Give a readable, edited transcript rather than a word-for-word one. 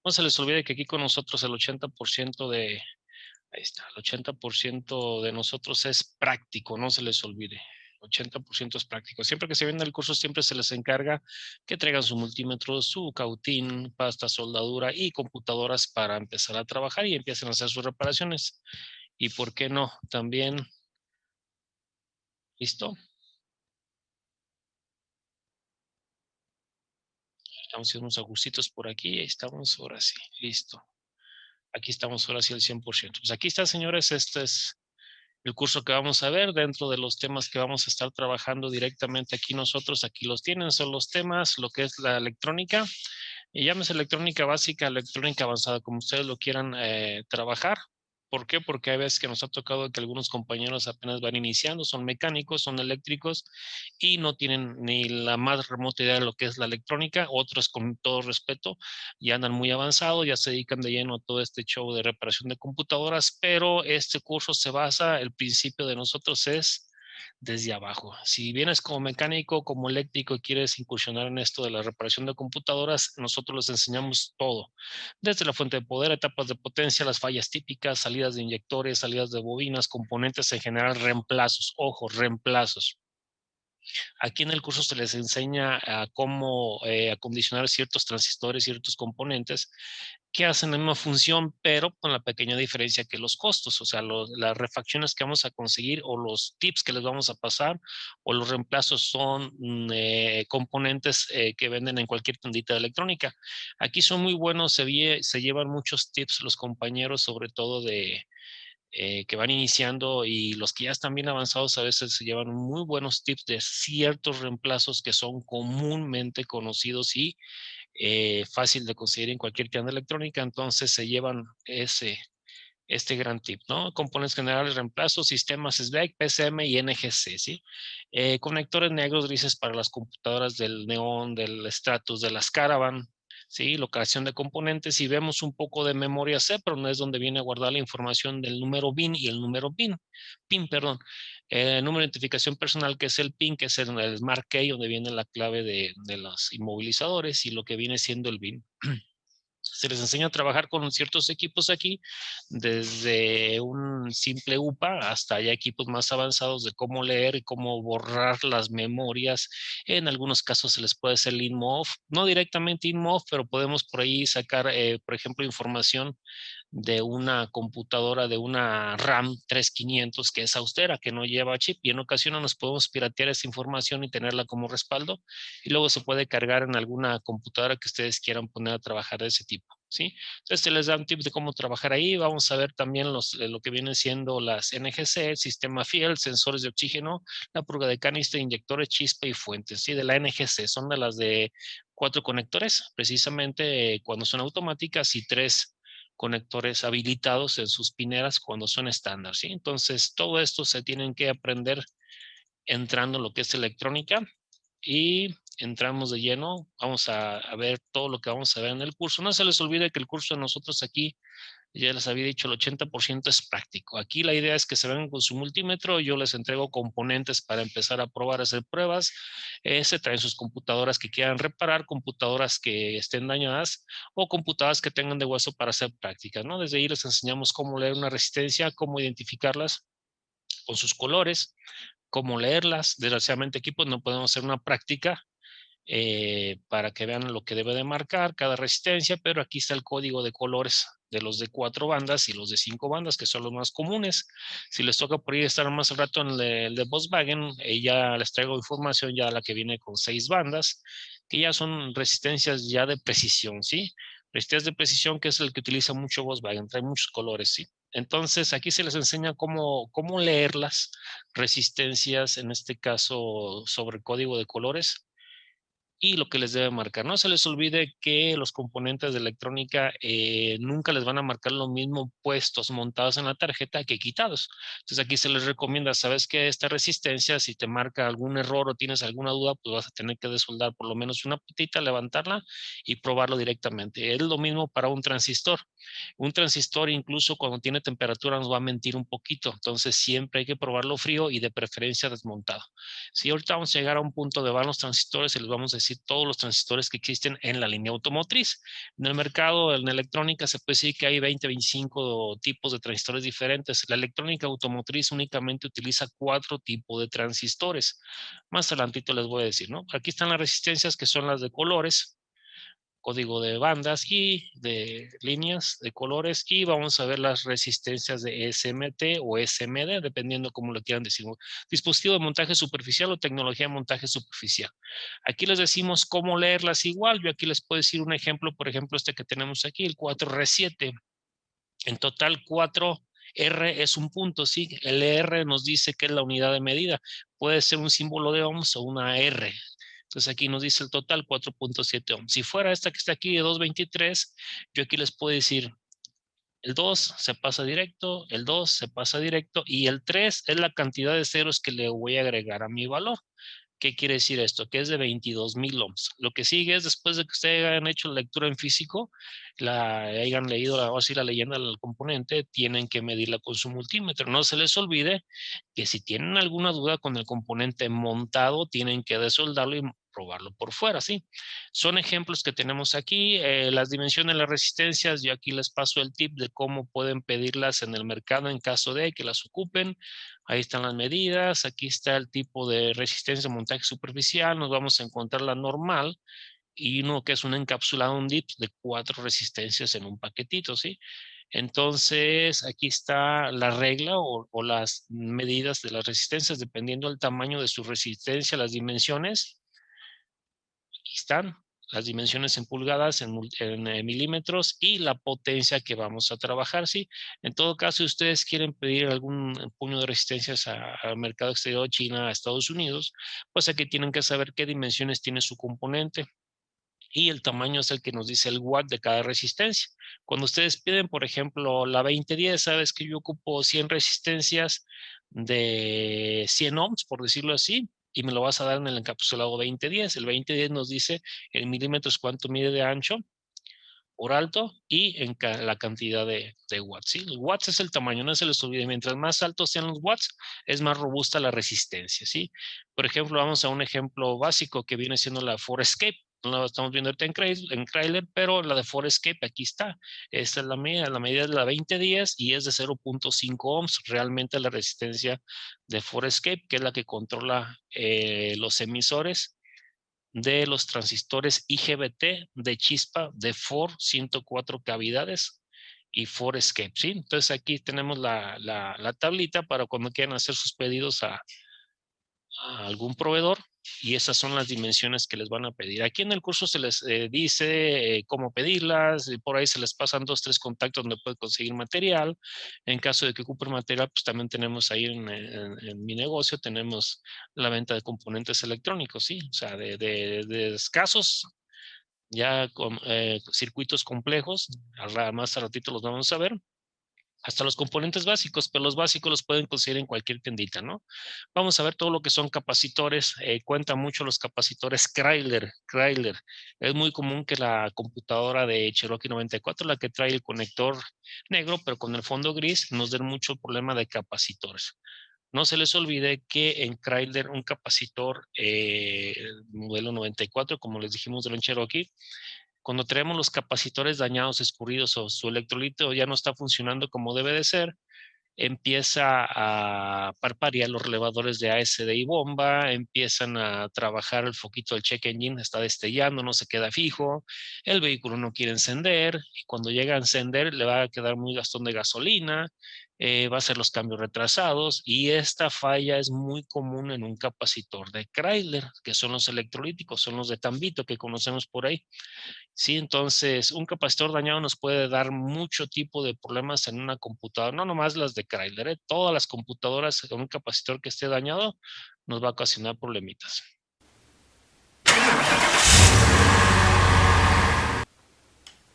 No se les olvide que aquí con nosotros el 80% de, ahí está, el 80% de nosotros es práctico, no se les olvide. 80% es práctico. Siempre que se viene el curso, siempre se les encarga que traigan su multímetro, su cautín, pasta, soldadura y computadoras para empezar a trabajar y empiecen a hacer sus reparaciones. Y por qué no, también, ¿listo? Estamos haciendo unos ajustitos por aquí, ahí estamos, ahora sí, listo. Aquí estamos ahora sí al 100%. Pues aquí está, señores, este es el curso que vamos a ver dentro de los temas que vamos a estar trabajando directamente aquí nosotros. Aquí los tienen, son los temas, lo que es la electrónica. Y llámese electrónica básica, electrónica avanzada, como ustedes lo quieran trabajar. ¿Por qué? Porque hay veces que nos ha tocado que algunos compañeros apenas van iniciando, son mecánicos, son eléctricos y no tienen ni la más remota idea de lo que es la electrónica. Otros, con todo respeto, ya andan muy avanzados, ya se dedican de lleno a todo este show de reparación de computadoras, pero este curso se basa, el principio de nosotros es desde abajo. Si vienes como mecánico, como eléctrico y quieres incursionar en esto de la reparación de computadoras, nosotros les enseñamos todo. Desde la fuente de poder, etapas de potencia, las fallas típicas, salidas de inyectores, salidas de bobinas, componentes en general, reemplazos. Ojo, reemplazos. Aquí en el curso se les enseña a cómo acondicionar ciertos transistores, ciertos componentes que hacen la misma función, pero con la pequeña diferencia que los costos, o sea, las refacciones que vamos a conseguir o los tips que les vamos a pasar o los reemplazos son componentes que venden en cualquier tiendita de electrónica. Aquí son muy buenos, se llevan muchos tips los compañeros, sobre todo de que van iniciando, y los que ya están bien avanzados a veces se llevan muy buenos tips de ciertos reemplazos que son comúnmente conocidos y fácil de conseguir en cualquier tienda electrónica. Entonces se llevan este gran tip, ¿no? Componentes generales, reemplazos, sistemas SVEC, PCM y NGC, ¿sí? Conectores negros, grises para las computadoras del Neon, del Stratus, de las Caravan, ¿sí? Locación de componentes, y vemos un poco de memoria C, pero no es donde viene a guardar la información del número BIN y el número PIN, perdón. Número de identificación personal, que es el PIN, que es el Smart Key, donde viene la clave de los inmovilizadores, y lo que viene siendo el BIN. Se les enseña a trabajar con ciertos equipos aquí, desde un simple UPA hasta ya equipos más avanzados de cómo leer y cómo borrar las memorias. En algunos casos se les puede hacer el InMov, no directamente InMov, pero podemos por ahí sacar, por ejemplo, información de una computadora, de una RAM 3500 que es austera, que no lleva chip, y en ocasiones nos podemos piratear esa información y tenerla como respaldo, y luego se puede cargar en alguna computadora que ustedes quieran poner a trabajar de ese tipo, ¿sí? Entonces se les dan tips de cómo trabajar ahí. Vamos a ver también lo que vienen siendo las NGC, el sistema fiel, sensores de oxígeno, la purga de canister, inyectores, chispa y fuentes, ¿sí? De la NGC, son de las de 4 conectores, precisamente cuando son automáticas, y 3 conectores habilitados en sus pineras cuando son estándar, ¿sí? Entonces, todo esto se tienen que aprender entrando en lo que es electrónica, y entramos de lleno. Vamos a ver todo lo que vamos a ver en el curso. No se les olvide que el curso de nosotros aquí, ya les había dicho, el 80% es práctico. Aquí la idea es que se vengan con su multímetro, yo les entrego componentes para empezar a probar, a hacer pruebas. Se traen sus computadoras que quieran reparar, computadoras que estén dañadas o computadoras que tengan de hueso para hacer prácticas, ¿no? Desde ahí les enseñamos cómo leer una resistencia, cómo identificarlas con sus colores, cómo leerlas. Desgraciadamente aquí pues no podemos hacer una práctica para que vean lo que debe de marcar cada resistencia, pero aquí está el código de colores de los de 4 bandas y los de 5 bandas, que son los más comunes. Si les toca por ahí estar más al rato en el de Volkswagen, ya les traigo información ya la que viene con 6 bandas, que ya son resistencias ya de precisión, ¿sí? Resistencias de precisión, que es el que utiliza mucho Volkswagen, trae muchos colores, ¿sí? Entonces aquí se les enseña cómo leer las resistencias, en este caso sobre código de colores, y lo que les debe marcar. No se les olvide que los componentes de electrónica nunca les van a marcar lo mismo puestos, montados en la tarjeta, que quitados. Entonces aquí se les recomienda, sabes que esta resistencia, si te marca algún error o tienes alguna duda, pues vas a tener que desoldar por lo menos una patita, levantarla y probarlo directamente. Es lo mismo para un transistor. Un transistor, incluso cuando tiene temperatura, nos va a mentir un poquito. Entonces siempre hay que probarlo frío y de preferencia desmontado. Si ahorita vamos a llegar a un punto de van los transistores y les vamos a decir decir todos los transistores que existen en la línea automotriz. En el mercado, en electrónica, se puede decir que hay 20, 25 tipos de transistores diferentes. La electrónica automotriz únicamente utiliza 4 tipos de transistores. Más adelantito les voy a decir, ¿no? Aquí están las resistencias, que son las de colores, código de bandas y de líneas de colores, y vamos a ver las resistencias de SMT o SMD, dependiendo cómo lo quieran decir. Dispositivo de montaje superficial o tecnología de montaje superficial. Aquí les decimos cómo leerlas igual. Yo aquí les puedo decir un ejemplo, por ejemplo, este que tenemos aquí, el 4R7. En total, 4R es un punto, ¿sí? El R nos dice que es la unidad de medida. Puede ser un símbolo de ohms o una R. Entonces aquí nos dice el total 4.7 ohms. Si fuera esta que está aquí de 223, yo aquí les puedo decir el 2 se pasa directo, el 2 se pasa directo y el 3 es la cantidad de ceros que le voy a agregar a mi valor. ¿Qué quiere decir esto? Que es de 22,000 ohms. Lo que sigue es, después de que ustedes hayan hecho la lectura en físico, hayan leído o así la leyenda del componente, tienen que medirla con su multímetro. No se les olvide que si tienen alguna duda con el componente montado, tienen que desoldarlo y probarlo por fuera, ¿sí? Son ejemplos que tenemos aquí. Las dimensiones de las resistencias, yo aquí les paso el tip de cómo pueden pedirlas en el mercado en caso de que las ocupen. Ahí están las medidas, aquí está el tipo de resistencia de montaje superficial, nos vamos a encontrar la normal y uno que es un encapsulado, un DIP de 4 resistencias en un paquetito, ¿sí? Entonces, aquí está la regla o las medidas de las resistencias dependiendo del tamaño de su resistencia, las dimensiones. Aquí están las dimensiones en pulgadas, en milímetros y la potencia que vamos a trabajar, ¿sí? En todo caso, si ustedes quieren pedir algún puño de resistencias al mercado exterior, China, a Estados Unidos, pues aquí tienen que saber qué dimensiones tiene su componente. Y el tamaño es el que nos dice el watt de cada resistencia. Cuando ustedes piden, por ejemplo, la 2010, sabes que yo ocupo 100 resistencias de 100 ohms, por decirlo así, y me lo vas a dar en el encapsulado 2010. El 2010 nos dice en milímetros cuánto mide de ancho por alto y en la cantidad de watts, ¿sí? Los watts es el tamaño, no se les olvide. Mientras más altos sean los watts, es más robusta la resistencia, ¿sí? Por ejemplo, vamos a un ejemplo básico que viene siendo la Forescape. No la estamos viendo ahorita en Chrysler, pero la de Forescape aquí está. Esta es la medida es la 2010 y es de 0.5 ohms. Realmente la resistencia de Forescape, que es la que controla los emisores de los transistores IGBT de chispa de 104 cavidades y Forescape, ¿sí? Entonces aquí tenemos la tablita para cuando quieran hacer sus pedidos a algún proveedor, y esas son las dimensiones que les van a pedir. Aquí en el curso se les dice cómo pedirlas, y por ahí se les pasan 2, 3 contactos donde pueden conseguir material. En caso de que ocupen material, pues también tenemos ahí en mi negocio, tenemos la venta de componentes electrónicos, ¿sí? O sea, de escasos, ya con circuitos complejos, más a ratito los vamos a ver, hasta los componentes básicos, pero los básicos los pueden conseguir en cualquier tiendita, ¿no? Vamos a ver todo lo que son capacitores. Cuentan mucho los capacitores Chrysler. Es muy común que la computadora de Cherokee 94, la que trae el conector negro, pero con el fondo gris, nos den mucho problema de capacitores. No se les olvide que en Chrysler un capacitor modelo 94, como les dijimos del Cherokee, cuando tenemos los capacitores dañados, escurridos o su electrolito ya no está funcionando como debe de ser, empieza a parpadear los relevadores de ASD y bomba, empiezan a trabajar el foquito del check engine, está destellando, no se queda fijo, el vehículo no quiere encender, y cuando llega a encender le va a quedar muy gastón de gasolina, va a hacer los cambios retrasados, y esta falla es muy común en un capacitor de Chrysler, que son los electrolíticos, son los de Tambito que conocemos por ahí. Sí, entonces un capacitor dañado nos puede dar mucho tipo de problemas en una computadora, no nomás las de Chrysler, todas las computadoras con un capacitor que esté dañado nos va a ocasionar problemitas.